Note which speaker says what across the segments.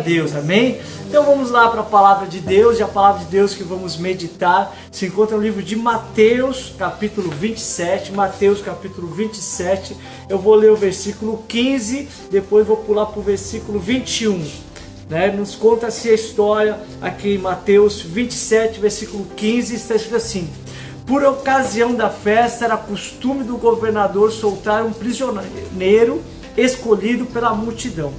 Speaker 1: Deus, amém? Então vamos lá para a palavra de Deus, e a palavra de Deus que vamos meditar se encontra no livro de Mateus, capítulo 27, Mateus capítulo 27, eu vou ler o versículo 15, depois vou pular para o versículo 21, né? Nos conta-se a história aqui em Mateus 27, versículo 15, está escrito assim: por ocasião da festa era costume do governador soltar um prisioneiro escolhido pela multidão.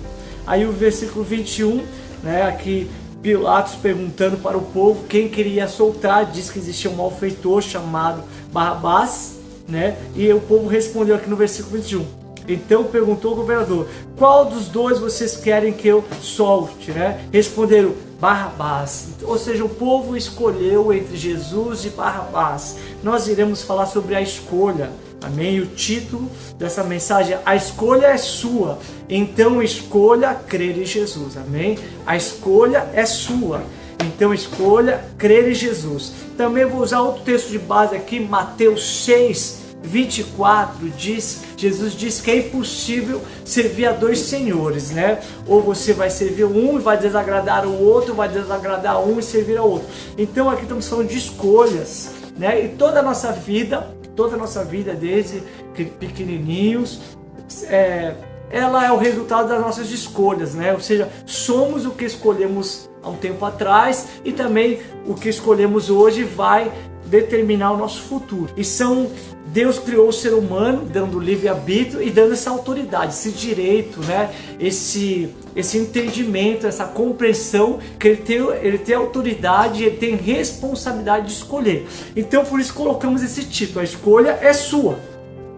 Speaker 1: Aí o versículo 21, né, aqui Pilatos perguntando para o povo quem queria soltar, diz que existia um malfeitor chamado Barrabás, né, e o povo respondeu aqui no versículo 21. Então perguntou o governador: qual dos dois vocês querem que eu solte, né? Responderam: Barrabás. Ou seja, o povo escolheu entre Jesus e Barrabás. Nós iremos falar sobre a escolha, amém? O título dessa mensagem: a escolha é sua, então escolha crer em Jesus, amém? A escolha é sua, então escolha crer em Jesus. Também vou usar outro texto de base aqui, Mateus 6, 24, Jesus diz que é impossível servir a dois senhores, né? Ou você vai servir um e vai desagradar o outro, ou vai desagradar um e servir ao outro. Então aqui estamos falando de escolhas, né? E toda a nossa vida, desde pequenininhos, ela é o resultado das nossas escolhas, né? Ou seja, somos o que escolhemos há um tempo atrás, e também o que escolhemos hoje vai determinar o nosso futuro. Deus criou o ser humano dando livre-arbítrio e dando essa autoridade, esse direito, né? Esse entendimento, essa compreensão que ele tem autoridade, ele tem responsabilidade de escolher. Então por isso colocamos esse título: a escolha é sua,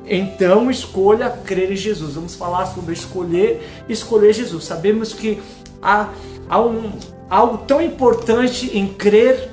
Speaker 1: então escolha crer em Jesus. Vamos falar sobre escolher Jesus. Sabemos que há algo tão importante em crer,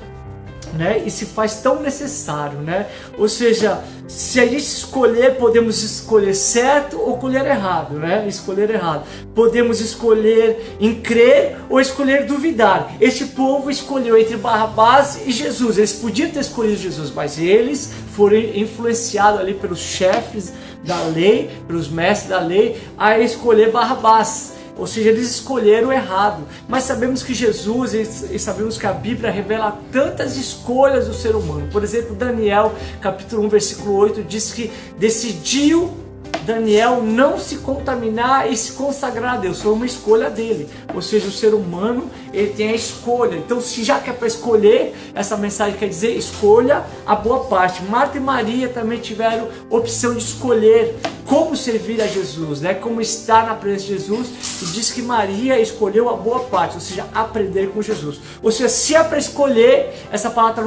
Speaker 1: né? E se faz tão necessário, né? Ou seja, se a gente escolher, podemos escolher certo ou escolher errado, né? Escolher errado. Podemos escolher em crer ou escolher duvidar. Este povo escolheu entre Barrabás e Jesus. Eles podiam ter escolhido Jesus, mas eles foram influenciados ali pelos chefes da lei, pelos mestres da lei, a escolher Barrabás. Ou seja, eles escolheram errado. Mas sabemos que Jesus, e sabemos que a Bíblia revela tantas escolhas do ser humano. Por exemplo, Daniel, capítulo 1, versículo 8, diz que decidiu Daniel não se contaminar e se consagrar a Deus. Foi uma escolha dele. Ou seja, o ser humano, ele tem a escolha. Então, se já que é para escolher, essa mensagem quer dizer: escolha a boa parte. Marta e Maria também tiveram opção de escolher como servir a Jesus, né? Como estar na presença de Jesus. E diz que Maria escolheu a boa parte, ou seja, aprender com Jesus. Ou seja, se é para escolher, essa palavra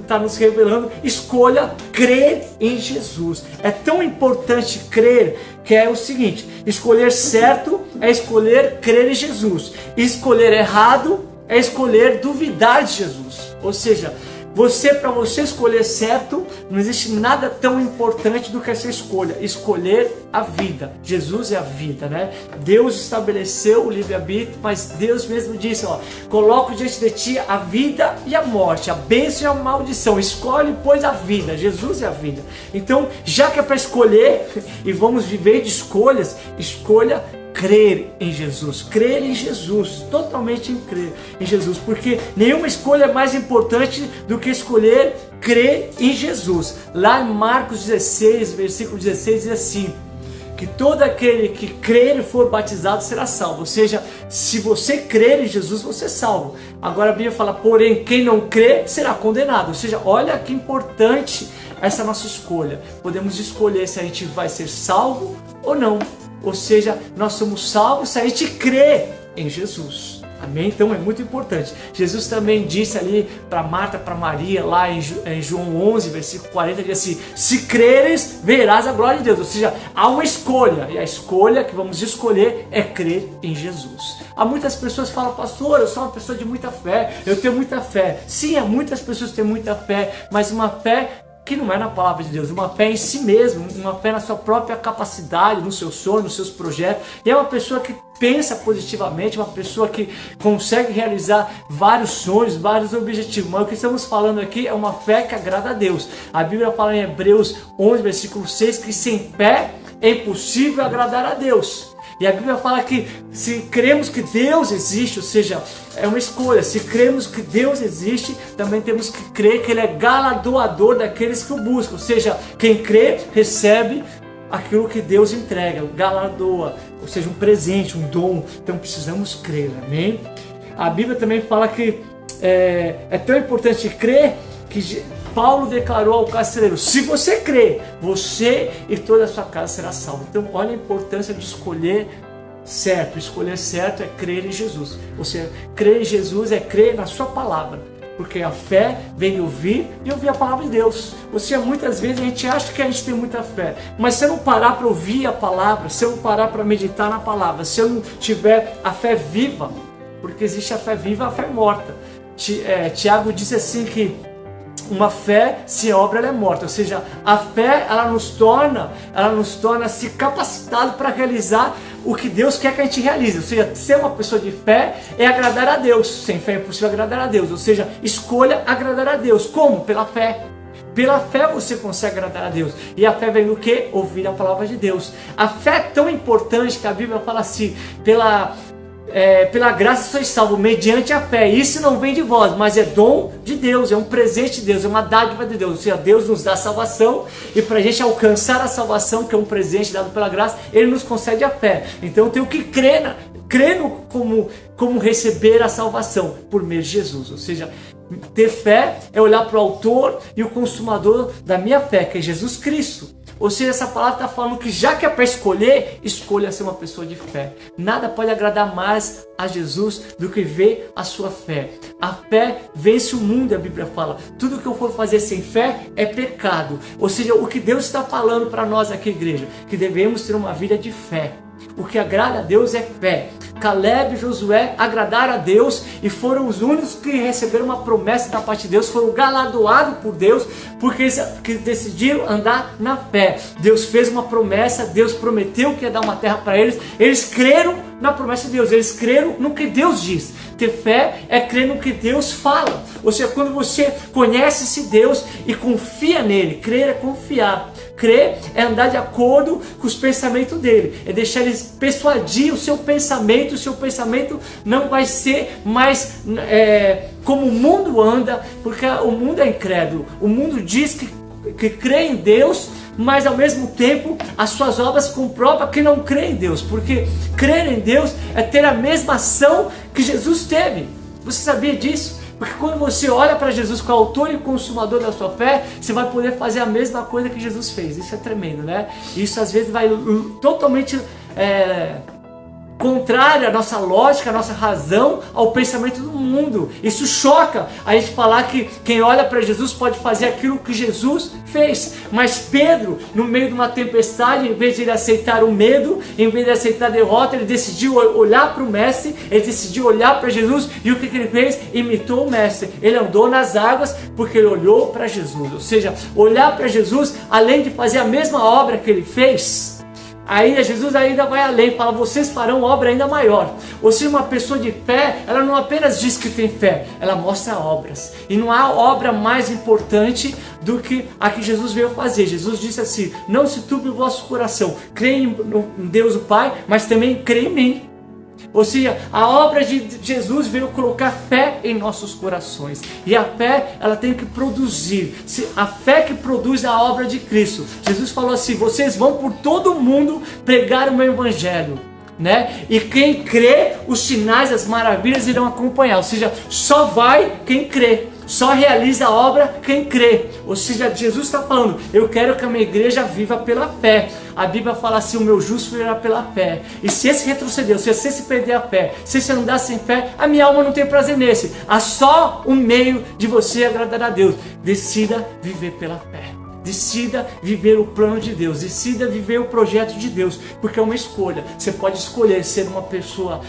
Speaker 1: está nos revelando: escolha crer em Jesus. É tão importante crer que é o seguinte: escolher certo é escolher crer em Jesus, escolher errado é escolher duvidar de Jesus. Ou seja, para você escolher certo, não existe nada tão importante do que essa escolha: escolher a vida. Jesus é a vida, né? Deus estabeleceu o livre-arbítrio, mas Deus mesmo disse: coloco diante de ti a vida e a morte, a bênção e a maldição, escolhe pois a vida. Jesus é a vida. Então, já que é para escolher e vamos viver de escolhas, escolha crer em Jesus, totalmente em crer em Jesus, porque nenhuma escolha é mais importante do que escolher crer em Jesus. Lá em Marcos 16, versículo 16, diz assim: que todo aquele que crer e for batizado será salvo. Ou seja, se você crer em Jesus, você é salvo. Agora a Bíblia fala: porém, quem não crê será condenado. Ou seja, olha que importante essa nossa escolha. Podemos escolher se a gente vai ser salvo ou não. Ou seja, nós somos salvos se a gente crê em Jesus. Amém? Então é muito importante. Jesus também disse ali para Marta, para Maria, lá em João 11, versículo 40, diz assim: se creres, verás a glória de Deus. Ou seja, há uma escolha, e a escolha que vamos escolher é crer em Jesus. Há muitas pessoas que falam: pastor, eu sou uma pessoa de muita fé, eu tenho muita fé. Sim, há muitas pessoas que têm muita fé, mas uma fé que não é na palavra de Deus, uma fé em si mesmo, uma fé na sua própria capacidade, no seu sonho, nos seus projetos. E é uma pessoa que pensa positivamente, uma pessoa que consegue realizar vários sonhos, vários objetivos. Mas o que estamos falando aqui é uma fé que agrada a Deus. A Bíblia fala em Hebreus 11, versículo 6, que sem fé é impossível agradar a Deus. E a Bíblia fala que se cremos que Deus existe, ou seja, é uma escolha. Se cremos que Deus existe, também temos que crer que Ele é galardoador daqueles que o buscam. Ou seja, quem crê, recebe aquilo que Deus entrega, galardoa, ou seja, um presente, um dom. Então precisamos crer, amém? A Bíblia também fala que é tão importante crer que Paulo declarou ao carcereiro: se você crê, você e toda a sua casa será salvo. Então olha a importância de escolher certo. Escolher certo é crer em Jesus. Ou seja, crer em Jesus é crer na sua palavra, porque a fé vem de ouvir e ouvir a palavra de Deus. Ou seja, muitas vezes a gente acha que a gente tem muita fé, mas se eu não parar para ouvir a palavra, se eu não parar para meditar na palavra, se eu não tiver a fé viva, porque existe a fé viva e a fé morta. Tiago diz assim que uma fé sem obra ela é morta, ou seja, a fé ela nos torna se capacitado para realizar o que Deus quer que a gente realize. Ou seja, ser uma pessoa de fé é agradar a Deus. Sem fé é impossível agradar a Deus, ou seja, escolha agradar a Deus. Como? Pela fé. Pela fé você consegue agradar a Deus. E a fé vem do quê? Ouvir a palavra de Deus. A fé é tão importante que a Bíblia fala assim: pela graça sois salvo mediante a fé. Isso não vem de vós, mas é dom de Deus, é um presente de Deus, é uma dádiva de Deus. Ou seja, Deus nos dá a salvação, e para a gente alcançar a salvação, que é um presente dado pela graça, Ele nos concede a fé. Então eu tenho que crer como receber a salvação por meio de Jesus. Ou seja, ter fé é olhar para o autor e o consumador da minha fé, que é Jesus Cristo. Ou seja, essa palavra está falando que já que é para escolher, escolha ser uma pessoa de fé. Nada pode agradar mais a Jesus do que ver a sua fé. A fé vence o mundo, a Bíblia fala. Tudo que eu for fazer sem fé é pecado. Ou seja, o que Deus está falando para nós aqui, igreja, que devemos ter uma vida de fé. O que agrada a Deus é fé. Caleb e Josué agradaram a Deus e foram os únicos que receberam uma promessa da parte de Deus, foram galardoados por Deus, porque eles decidiram andar na fé. Deus fez uma promessa, Deus prometeu que ia dar uma terra para eles, eles creram na promessa de Deus, eles creram no que Deus diz. Ter fé é crer no que Deus fala. Ou seja, quando você conhece esse Deus e confia nele, crer é confiar. Crer é andar de acordo com os pensamentos dele, é deixar ele persuadir o seu pensamento não vai ser mais como o mundo anda, porque o mundo é incrédulo, o mundo diz que crê em Deus, mas ao mesmo tempo as suas obras comprovam que não crê em Deus, porque crer em Deus é ter a mesma ação que Jesus teve. Você sabia disso? Porque quando você olha para Jesus, com o autor e consumador da sua fé, você vai poder fazer a mesma coisa que Jesus fez. Isso é tremendo, né? Isso às vezes vai totalmente contrário à nossa lógica, à nossa razão, ao pensamento do mundo. Isso choca a gente falar que quem olha para Jesus pode fazer aquilo que Jesus fez. Mas Pedro, no meio de uma tempestade, em vez de ele aceitar o medo, em vez de aceitar a derrota, ele decidiu olhar para o mestre, ele decidiu olhar para Jesus, e o que ele fez? Imitou o mestre. Ele andou nas águas porque ele olhou para Jesus. Ou seja, olhar para Jesus, além de fazer a mesma obra que ele fez, aí Jesus ainda vai além, fala: vocês farão obra ainda maior. Ou seja, uma pessoa de fé, ela não apenas diz que tem fé, ela mostra obras. E não há obra mais importante do que a que Jesus veio fazer. Jesus disse assim: não se turbe o vosso coração, creia em Deus o Pai, mas também creia em mim. Ou seja, a obra de Jesus veio colocar fé em nossos corações. E a fé, ela tem que produzir. A fé que produz a obra de Cristo. Jesus falou assim: vocês vão por todo o mundo pregar o meu evangelho, né? E quem crê, os sinais, as maravilhas irão acompanhar. Ou seja, só vai quem crê. Só realiza a obra quem crê. Ou seja, Jesus está falando: eu quero que a minha igreja viva pela fé. A Bíblia fala assim: o meu justo viverá pela fé. E se esse retroceder, se esse perder a fé, se esse andar sem fé, a minha alma não tem prazer nesse. Há só um meio de você agradar a Deus: decida viver pela fé. Decida viver o plano de Deus, decida viver o projeto de Deus, porque é uma escolha. Você pode escolher ser uma pessoa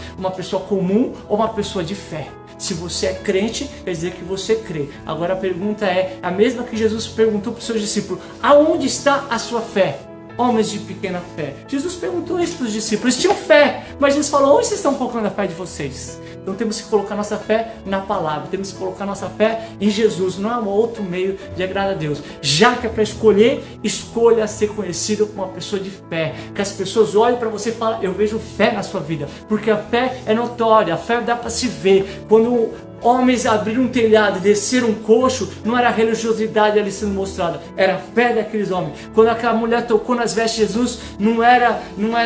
Speaker 1: comum ou uma pessoa de fé. Se você é crente, quer dizer que você crê. Agora a pergunta é a mesma que Jesus perguntou para os seus discípulos: aonde está a sua fé? homens de pequena fé? Jesus perguntou isso para os discípulos. Eles tinham fé, mas Jesus falou: onde vocês estão colocando a fé de vocês? Então temos que colocar nossa fé na palavra, temos que colocar nossa fé em Jesus, não há um outro meio de agradar a Deus. Já que é para escolher, escolha ser conhecido como uma pessoa de fé, que as pessoas olhem para você e falem: eu vejo fé na sua vida, porque a fé é notória, a fé dá para se ver. Quando homens abriram um telhado e desceram um coxo, não era a religiosidade ali sendo mostrada, era a fé daqueles homens. Quando aquela mulher tocou nas vestes de Jesus, não era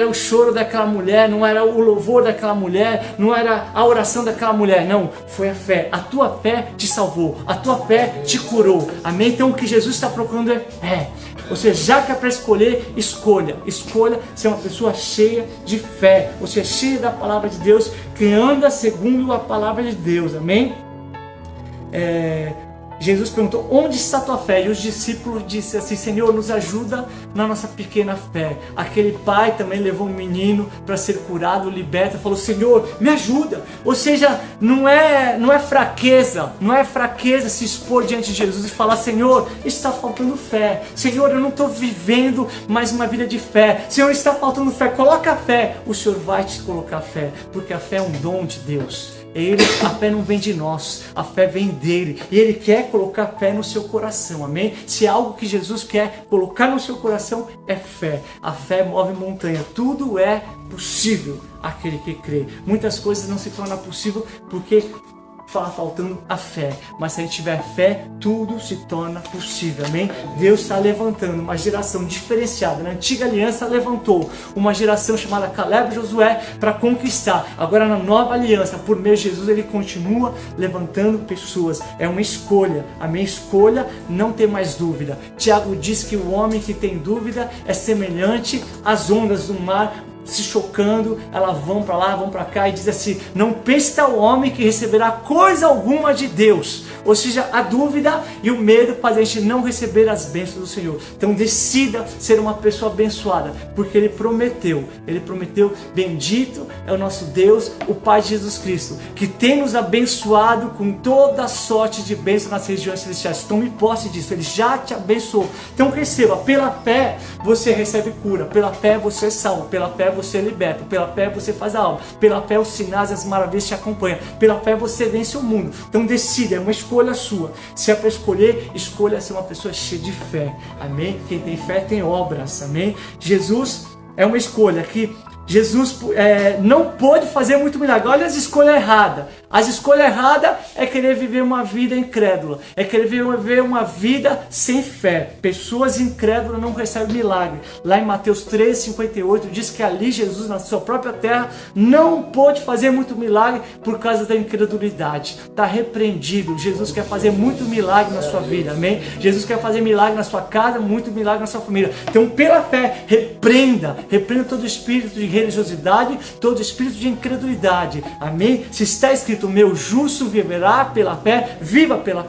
Speaker 1: o choro daquela mulher, não era o louvor daquela mulher, não era a oração daquela mulher, não, foi a fé. A tua fé te salvou, a tua fé te curou, amém? Então o que Jesus está procurando é fé. Ou seja, já que é para escolher, escolha ser uma pessoa cheia de fé, ou seja, cheia da palavra de Deus, que anda segundo a palavra de Deus, amém? Jesus perguntou: onde está a tua fé? E os discípulos disseram assim: Senhor, nos ajuda na nossa pequena fé. Aquele pai também levou um menino para ser curado, liberto, falou: Senhor, me ajuda. Ou seja, não é fraqueza, não é fraqueza se expor diante de Jesus e falar: Senhor, está faltando fé. Senhor, eu não estou vivendo mais uma vida de fé. Senhor, está faltando fé. Coloca a fé. O Senhor vai te colocar fé, porque a fé é um dom de Deus. A fé não vem de nós, a fé vem dele, e ele quer colocar fé no seu coração, amém? Se é algo que Jesus quer colocar no seu coração, é fé. A fé move montanha, tudo é possível àquele que crê. Muitas coisas não se tornam possível porque está faltando a fé, mas se a gente tiver fé, tudo se torna possível, amém? Deus está levantando uma geração diferenciada. Na antiga aliança levantou uma geração chamada Caleb e Josué para conquistar. Agora na nova aliança, por meio de Jesus, ele continua levantando pessoas. É uma escolha, a minha escolha não ter mais dúvida. Tiago diz que o homem que tem dúvida é semelhante às ondas do mar se chocando, elas vão para lá, vão para cá, e diz assim: não pense tal homem que receberá coisa alguma de Deus. Ou seja, a dúvida e o medo fazem a gente não receber as bênçãos do Senhor. Então decida ser uma pessoa abençoada, porque Ele prometeu, bendito é o nosso Deus, o Pai de Jesus Cristo, que tem nos abençoado com toda sorte de bênçãos nas regiões celestiais. Tome posse disso, Ele já te abençoou. Então receba, pela fé você recebe cura, pela fé você é salvo, pela fé você é liberto, pela fé você faz a alma, pela fé os sinais e as maravilhas te acompanham, pela fé você vence o mundo. Então decida, é uma escolha sua. Se é para escolher, escolha ser uma pessoa cheia de fé, amém? Quem tem fé tem obras, amém? Jesus é uma escolha que Jesus não pôde fazer muito milagre. Olha as escolhas erradas. As escolhas erradas é querer viver uma vida incrédula, é querer viver uma vida sem fé. Pessoas incrédulas não recebem milagre. Lá em Mateus 13:58 diz que ali Jesus, na sua própria terra, não pôde fazer muito milagre por causa da incredulidade. Está repreendido. Jesus quer fazer muito milagre na sua vida, amém? Jesus quer fazer milagre na sua casa, muito milagre na sua família. Então, pela fé, repreenda todo espírito de religiosidade, todo espírito de incredulidade, amém? Se está escrito: meu justo viverá pela fé, viva pela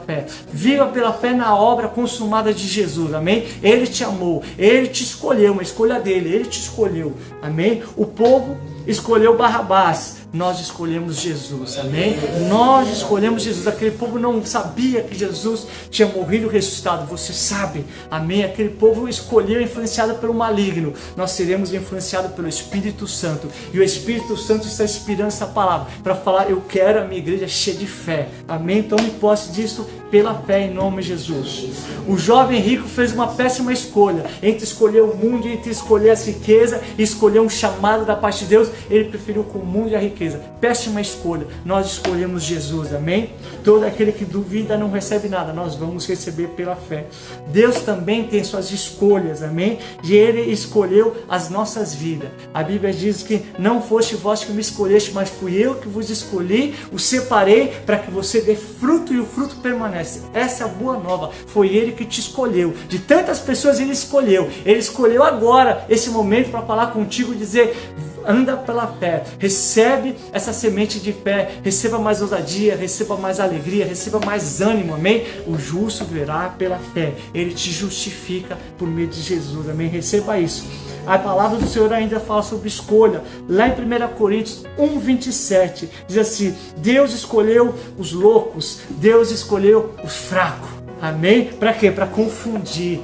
Speaker 1: fé na obra consumada de Jesus, amém? Ele te amou, ele te escolheu, uma escolha dele, ele te escolheu, amém? O povo escolheu Barrabás, nós escolhemos Jesus, amém? Nós escolhemos Jesus. Aquele povo não sabia que Jesus tinha morrido e ressuscitado, você sabe, amém? Aquele povo escolheu, influenciado pelo maligno. Nós seremos influenciados pelo Espírito Santo, e o Espírito Santo está inspirando essa palavra para falar: eu quero a minha igreja cheia de fé, amém? Tome posse disso pela fé em nome de Jesus. O jovem rico fez uma péssima escolha entre escolher o mundo e entre escolher as riquezas e escolher um chamado da parte de Deus. Ele preferiu com o mundo e a riqueza. Péssima escolha. Nós escolhemos Jesus, amém? Todo aquele que duvida não recebe nada, nós vamos receber pela fé. Deus também tem suas escolhas, amém? E Ele escolheu as nossas vidas. A Bíblia diz que não foste vós que me escolheste, mas fui eu que vos escolhi, os separei para que você dê fruto e o fruto permanece. Essa é a boa nova. Foi Ele que te escolheu. De tantas pessoas Ele escolheu agora esse momento para falar contigo e dizer: anda pela fé, recebe essa semente de fé, receba mais ousadia, receba mais alegria, receba mais ânimo, amém? O justo verá pela fé, Ele te justifica por meio de Jesus, amém? Receba isso. A palavra do Senhor ainda fala sobre escolha. Lá em 1 Coríntios 1:27 diz assim: Deus escolheu os loucos, Deus escolheu os fracos. Amém? Para quê? Para confundir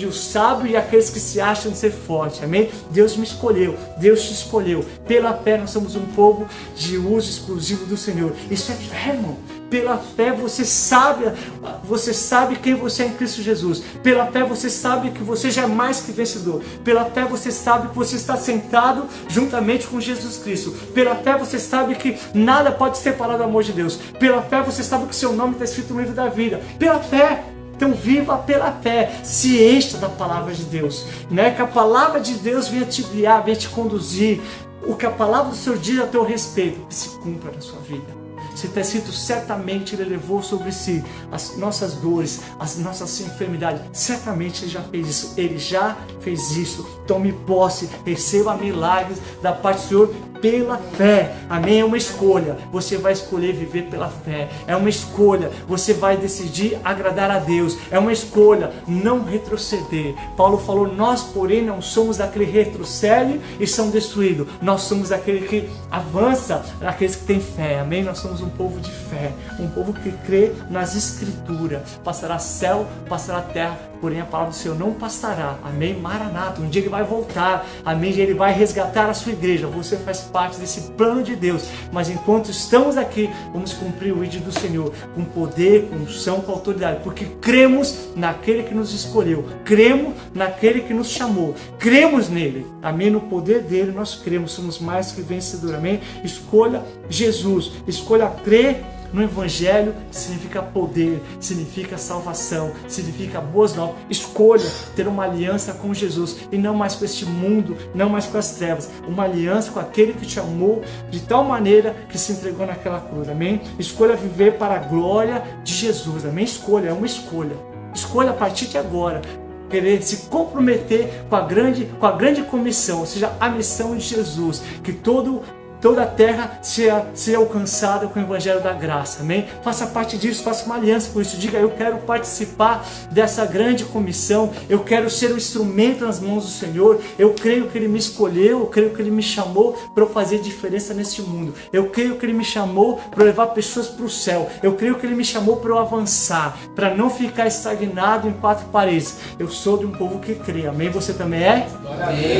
Speaker 1: o sábio e aqueles que se acham ser fortes. Amém? Deus me escolheu, Deus te escolheu. Pela fé nós somos um povo de uso exclusivo do Senhor. Isso é fé, irmão. Pela fé você sabe quem você é em Cristo Jesus. Pela fé você sabe que você já é mais que vencedor. Pela fé você sabe que você está sentado juntamente com Jesus Cristo. Pela fé você sabe que nada pode separar do amor de Deus. Pela fé você sabe que seu nome está escrito no livro da vida. Pela fé. Então viva pela fé, se encha da palavra de Deus, né? Que a palavra de Deus venha te guiar, venha te conduzir. O que a palavra do Senhor diz a teu respeito, que se cumpra na sua vida. Se está escrito, certamente Ele levou sobre si as nossas dores, as nossas enfermidades. Certamente Ele já fez isso. Ele já fez isso. Tome posse, receba milagres da parte do Senhor pela fé. Amém? É uma escolha. Você vai escolher viver pela fé. É uma escolha. Você vai decidir agradar a Deus. É uma escolha. Não retroceder. Paulo falou, nós porém não somos daquele que retrocede e são destruídos. Nós somos aquele que avança, aqueles que têm fé. Amém? Nós somos um povo de fé. Um povo que crê nas Escrituras. Passará céu, passará terra, porém a palavra do Senhor não passará. Amém? Maranata. Um dia Ele vai voltar. Amém? Ele vai resgatar a sua igreja. Você faz parte desse plano de Deus. Mas enquanto estamos aqui, vamos cumprir o ídolo do Senhor com poder, com unção, com autoridade. Porque cremos naquele que nos escolheu. Cremos naquele que nos chamou. Cremos nele. Amém? No poder dele nós cremos. Somos mais que vencedores. Amém? Escolha Jesus. Escolha crer no Evangelho, significa poder, significa salvação, significa boas novas. Escolha ter uma aliança com Jesus e não mais com este mundo, não mais com as trevas. Uma aliança com aquele que te amou de tal maneira que se entregou naquela cruz. Amém? Escolha viver para a glória de Jesus. Amém? Escolha, é uma escolha. Escolha a partir de agora querer se comprometer com a grande comissão, ou seja, a missão de Jesus, que toda a terra seja alcançada com o Evangelho da Graça, amém? Faça parte disso, faça uma aliança com isso, diga, eu quero participar dessa grande comissão, eu quero ser um instrumento nas mãos do Senhor, eu creio que Ele me escolheu, eu creio que Ele me chamou para eu fazer diferença neste mundo, eu creio que Ele me chamou para levar pessoas para o céu, eu creio que Ele me chamou para eu avançar, para não ficar estagnado em quatro paredes. Eu sou de um povo que crê, amém? Você também é?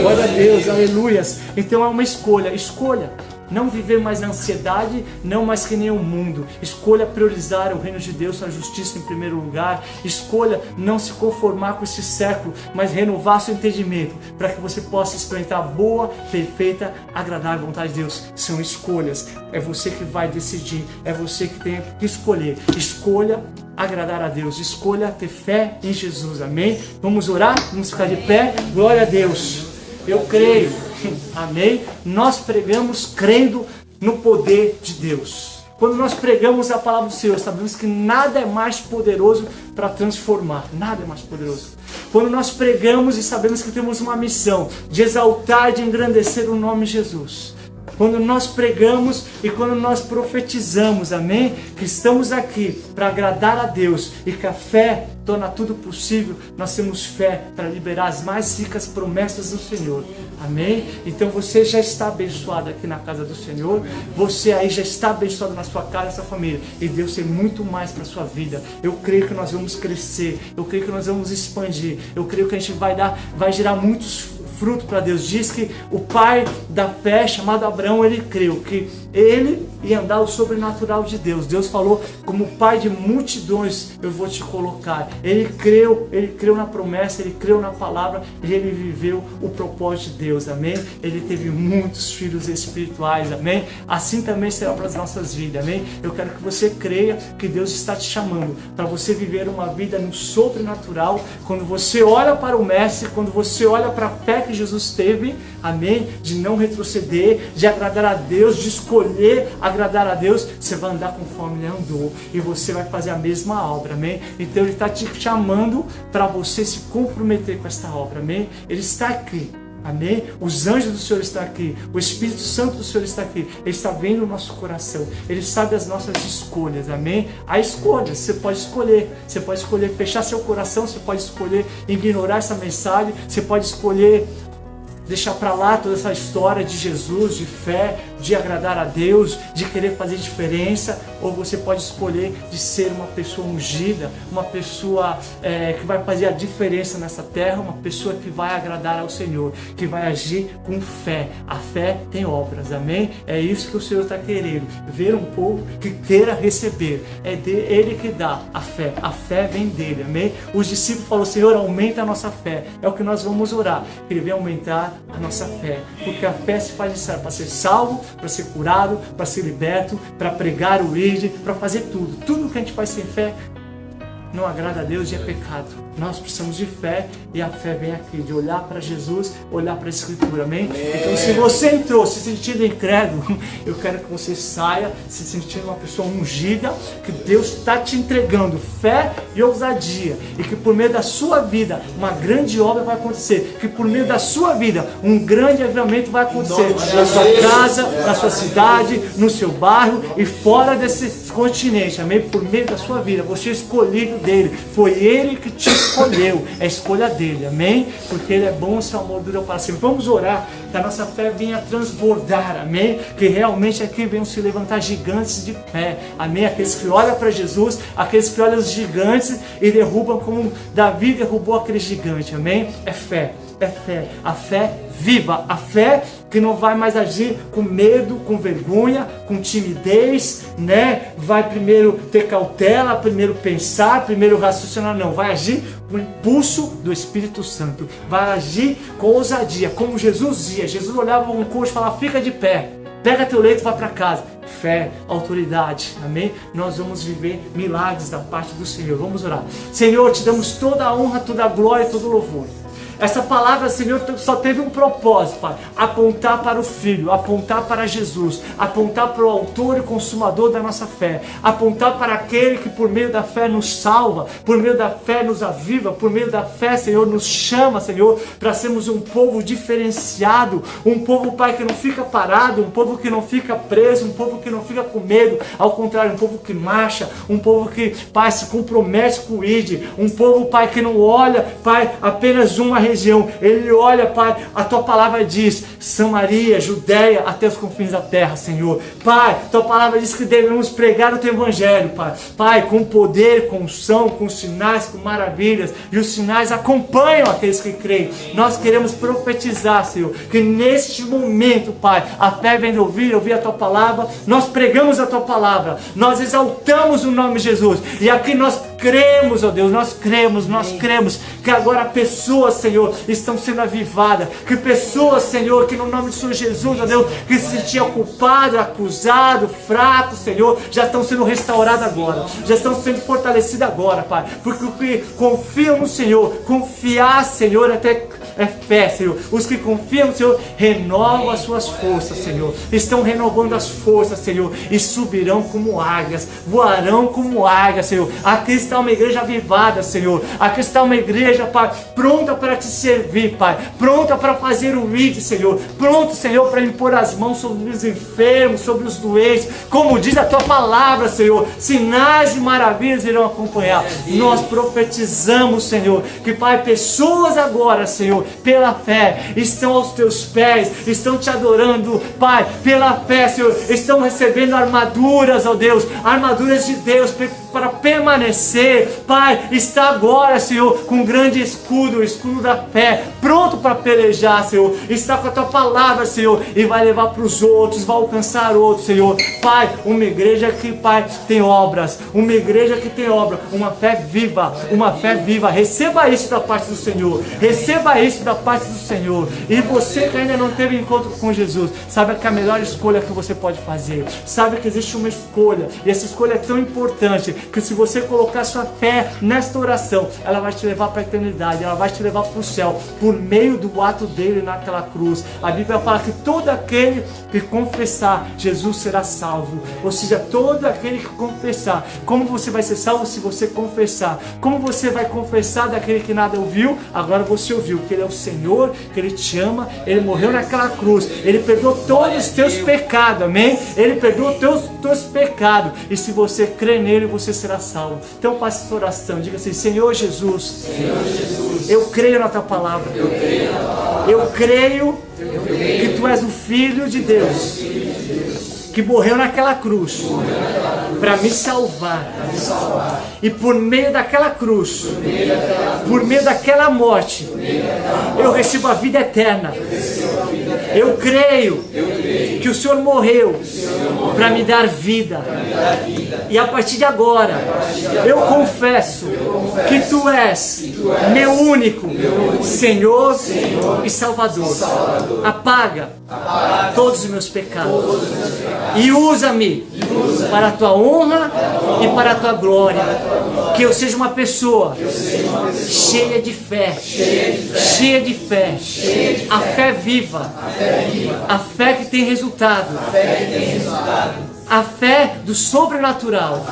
Speaker 1: Glória a Deus, aleluias. Então é uma escolha. Não viver mais na ansiedade, não mais que nem o mundo. Escolha priorizar o reino de Deus, a justiça em primeiro lugar. Escolha não se conformar com esse século, mas renovar seu entendimento, para que você possa experimentar a boa, perfeita, agradável vontade de Deus. São escolhas, é você que vai decidir, é você que tem que escolher. Escolha agradar a Deus, escolha ter fé em Jesus, amém? Vamos orar? Vamos ficar de pé? Glória a Deus. Eu creio, amém? Nós pregamos crendo no poder de Deus. Quando nós pregamos a palavra do Senhor, sabemos que nada é mais poderoso para transformar. Nada é mais poderoso. Quando nós pregamos e sabemos que temos uma missão de exaltar, de engrandecer o nome de Jesus. Quando nós pregamos e quando nós profetizamos, amém? Que estamos aqui para agradar a Deus e que a fé torna tudo possível, nós temos fé para liberar as mais ricas promessas do Senhor, amém? Então você já está abençoado aqui na casa do Senhor, você aí já está abençoado na sua casa, na sua família, e Deus tem muito mais para a sua vida. Eu creio que nós vamos crescer, eu creio que nós vamos expandir, eu creio que a gente vai gerar muitos fruto para Deus. Diz que o pai da fé, chamado Abraão, ele creu que ele ia andar o sobrenatural de Deus. Deus falou, como pai de multidões eu vou te colocar. Ele creu na promessa, ele creu na palavra e ele viveu o propósito de Deus, amém? Ele teve muitos filhos espirituais, amém? Assim também será para as nossas vidas, amém? Eu quero que você creia que Deus está te chamando para você viver uma vida no sobrenatural. Quando você olha para o Mestre, quando você olha para a fé que Jesus teve, amém? De não retroceder, de agradar a Deus, de escolher agradar a Deus, você vai andar conforme Ele andou e você vai fazer a mesma obra, amém? Então Ele está te chamando para você se comprometer com esta obra, amém? Ele está aqui, amém? Os anjos do Senhor estão aqui, o Espírito Santo do Senhor está aqui, Ele está vendo o nosso coração, Ele sabe as nossas escolhas, amém? Há escolhas, você pode escolher fechar seu coração, você pode escolher ignorar essa mensagem, você pode escolher deixar para lá toda essa história de Jesus, de fé, de agradar a Deus, de querer fazer diferença, ou você pode escolher de ser uma pessoa ungida, uma pessoa que vai fazer a diferença nessa terra, uma pessoa que vai agradar ao Senhor, que vai agir com fé. A fé tem obras, amém? É isso que o Senhor está querendo, ver um povo que queira receber. É Ele que dá a fé vem dele, amém? Os discípulos falaram: Senhor, aumenta a nossa fé. É o que nós vamos orar, que Ele venha aumentar a nossa fé, porque a fé se faz necessária para ser salvo, para ser curado, para ser liberto, para pregar o ID, para fazer tudo que a gente faz sem fé não agrada a Deus e é pecado. Nós precisamos de fé, e a fé vem aqui, de olhar para Jesus, olhar para a Escritura, amém? Então, se você entrou se sentindo incrédulo, eu quero que você saia se sentindo uma pessoa ungida, que Deus está te entregando fé e ousadia, e que por meio da sua vida uma grande obra vai acontecer, que por meio da sua vida um grande avivamento vai acontecer na sua casa, na sua cidade, no seu bairro e fora desse continente, amém? Por meio da sua vida, você é escolhido dele, foi ele que te escolheu, é a escolha dele, amém? Porque ele é bom, seu amor dura para sempre. Vamos orar, que a nossa fé venha transbordar, amém? Que realmente aqui venham se levantar gigantes de fé, amém? Aqueles que olham para Jesus, aqueles que olham os gigantes e derrubam como Davi derrubou aquele gigante, amém? É fé, a fé viva, a fé que não vai mais agir com medo, com vergonha, com timidez, né? Vai primeiro ter cautela, primeiro pensar, primeiro raciocinar, não, vai agir com o impulso do Espírito Santo, vai agir com ousadia, como Jesus ia. Jesus olhava um coxo e falava: fica de pé, pega teu leito e vai para casa. Fé, autoridade, amém? Nós vamos viver milagres da parte do Senhor. Vamos orar. Senhor, te damos toda a honra, toda a glória e todo o louvor. Essa palavra, Senhor, só teve um propósito, Pai: apontar para o Filho, apontar para Jesus, apontar para o autor e consumador da nossa fé, apontar para aquele que por meio da fé nos salva, por meio da fé nos aviva, por meio da fé, Senhor, nos chama, Senhor, para sermos um povo diferenciado, um povo, Pai, que não fica parado, um povo que não fica preso, um povo que não fica com medo, ao contrário, um povo que marcha, um povo que, Pai, se compromete com o ID, um povo, Pai, que não olha, Pai, apenas uma região, ele olha, Pai, a tua palavra diz: Samaria, Judéia, até os confins da terra, Senhor. Pai, tua palavra diz que devemos pregar o teu evangelho, Pai. Pai, com poder, com unção, com sinais, com maravilhas, e os sinais acompanham aqueles que creem. Nós queremos profetizar, Senhor, que neste momento, Pai, a fé vem de ouvir a tua palavra, nós pregamos a tua palavra, nós exaltamos o nome de Jesus, e aqui nós cremos, ó Deus, nós cremos que agora pessoas, Senhor, estão sendo avivadas, que pessoas, Senhor, que no nome do Senhor Jesus, ó Deus, que se sentiam culpados, acusados, fracos, Senhor, já estão sendo restaurados agora, já estão sendo fortalecidos agora, Pai, porque os que confiam no Senhor, confiar, Senhor, até é fé, Senhor. Os que confiam no Senhor renovam as suas forças, Senhor. Estão renovando as forças, Senhor, e subirão como águias, voarão como águias, Senhor. Aqui está uma igreja avivada, Senhor. Aqui está uma igreja, Pai, pronta para te servir, Pai, pronta para fazer o ID, Senhor, pronto, Senhor, para impor as mãos sobre os enfermos, sobre os doentes, como diz a tua palavra, Senhor. Sinais e maravilhas irão acompanhar. Nós profetizamos, Senhor, que, Pai, pessoas agora, Senhor, pela fé, estão aos teus pés, estão te adorando, Pai, pela fé, Senhor, estão recebendo armaduras, ó Deus, armaduras de Deus para permanecer, Pai, está agora, Senhor, com um grande escudo, o escudo da fé, pronto para pelejar, Senhor, está com a tua palavra, Senhor, e vai levar para os outros, vai alcançar outros, Senhor. Pai, uma igreja que, Pai, tem obras, uma igreja que tem obra, uma fé viva, receba isso da parte do Senhor, receba isso da parte do Senhor. E você que ainda não teve encontro com Jesus, sabe que a melhor escolha que você pode fazer, sabe que existe uma escolha, e essa escolha é tão importante, que se você colocar sua fé nesta oração, ela vai te levar para a eternidade, ela vai te levar para o céu, por meio do ato dele naquela cruz. A Bíblia fala que todo aquele que confessar, Jesus será salvo, ou seja, todo aquele que confessar. Como você vai ser salvo? Se você confessar. Como você vai confessar daquele que nada ouviu? Agora você ouviu que ele é o Senhor, que ele te ama, ele morreu naquela cruz, ele perdoou todos os teus pecados, amém? Ele perdoou todos os teus pecados, e se você crê nele, você será salvo. Então faça essa oração, diga assim: Senhor Jesus, eu creio na tua palavra. Eu creio que tu és o Filho de Deus, que morreu naquela cruz para me salvar. E por meio daquela cruz, por meio daquela morte, eu recebo a vida eterna. Eu creio que o Senhor morreu para me dar vida. E a partir de agora, eu confesso que tu és meu único Senhor e Salvador. Apaga todos os meus pecados e usa-me para a tua honra e para a tua glória. Que eu seja uma pessoa cheia de fé, cheia de fé, a fé viva, a fé que tem resultado, a fé do sobrenatural.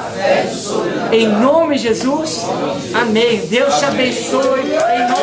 Speaker 1: Em nome de Jesus, amém. Deus te abençoe. Em nome